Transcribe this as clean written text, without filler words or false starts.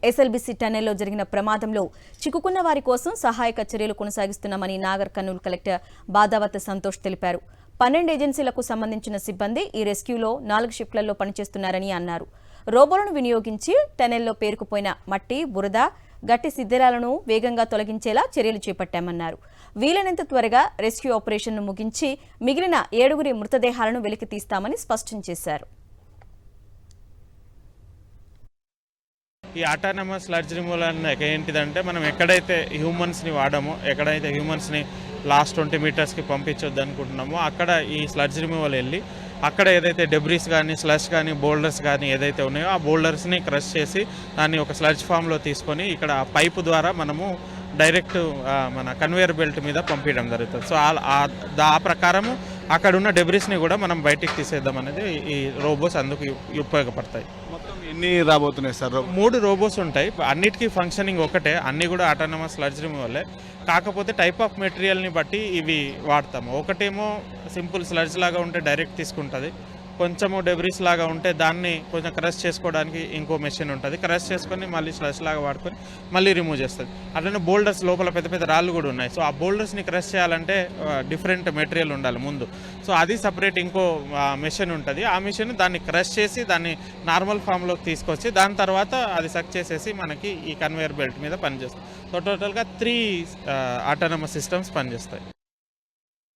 SLBC టన్నెల్లో జరిగిన ప్రమాదంలో చిక్కుకున్న వారి కోసం సహాయక చర్యలు కొనసాగిస్తున్నామని నాగర్ కర్నూలు కలెక్టర్ బాదావత్ సంతోష్ తెలిపారు. 12 ఏజెన్సీలకు సంబంధించిన సిబ్బంది ఈ రెస్క్యూలో 4 షిఫ్ట్లలో పనిచేస్తున్నారని అన్నారు. రోబోలను వినియోగించి టన్నెల్లో పేరుకుపోయిన మట్టి, బురద, గట్టి శిథిలాలను వేగంగా తొలగించేలా చర్యలు చేపట్టామన్నారు. వీలైనంత త్వరగా రెస్క్యూ ఆపరేషన్ను ముగించి మిగిలిన 7 మృతదేహాలను వెలికి తీస్తామని స్పష్టం చేశారు. ఈ ఆటానమస్ స్లడ్జ్ రిమూవల్ ఏంటిదంటే మనం ఎక్కడైతే హ్యూమన్స్ని వాడామో, ఎక్కడైతే హ్యూమన్స్ని లాస్ట్ 20 మీటర్స్కి పంపించొద్దు అనుకుంటున్నామో అక్కడ ఈ స్లడ్జ్ రిమూవల్ వెళ్ళి అక్కడ ఏదైతే డెబ్రీస్ కానీ, స్లష్ కానీ, బోల్డర్స్ కానీ ఏదైతే ఉన్నాయో ఆ బోల్డర్స్ని క్రష్ చేసి దాన్ని ఒక స్లడ్జ్ ఫామ్లో తీసుకొని ఇక్కడ పైపు ద్వారా మనము డైరెక్ట్ మన కన్వేయర్ బెల్ట్ మీద పంపించడం జరుగుతుంది. సో ఆ ప్రకారము అక్కడ ఉన్న డెబ్రీస్ని కూడా మనం బయటికి తీసేద్దాం అనేది ఈ రోబోస్ అందుకు ఉపయోగపడతాయి. మొత్తం ఎన్ని రాబోతున్నాయి సార్? 3 రోబోస్ ఉంటాయి. అన్నిటికీ ఫంక్షనింగ్ ఒకటే, అన్నీ కూడా ఆటోనమస్ స్లడ్జ్ రిమూవలే. కాకపోతే టైప్ ఆఫ్ మెటీరియల్ని బట్టి ఇవి వాడతాము. ఒకటేమో సింపుల్ స్లడ్జ్ లాగా ఉంటే డైరెక్ట్ తీసుకుంటుంది, కొంచెము డెబ్రీస్ లాగా ఉంటే దాన్ని కొంచెం క్రష్ చేసుకోవడానికి ఇంకో మెషిన్ ఉంటుంది. క్రష్ చేసుకొని మళ్ళీ స్లష్ లాగా వాడుకొని మళ్ళీ రిమూవ్ చేస్తుంది. అట్లనే బోల్డర్స్ లోపల పెద్ద పెద్ద రాళ్ళు కూడా ఉన్నాయి. సో ఆ బోల్డర్స్ని క్రష్ చేయాలంటే డిఫరెంట్ మెటీరియల్ ఉండాలి ముందు. సో అది సపరేట్ ఇంకో మెషిన్ ఉంటుంది. ఆ మెషిన్ దాన్ని క్రష్ చేసి దాన్ని నార్మల్ ఫామ్లోకి తీసుకొచ్చి దాని తర్వాత అది సక్ చేసేసి మనకి ఈ కన్వేయర్ బెల్ట్ మీద పనిచేస్తుంది. సో టోటల్గా 3 ఆటోనమస్ సిస్టమ్స్ పనిచేస్తాయి.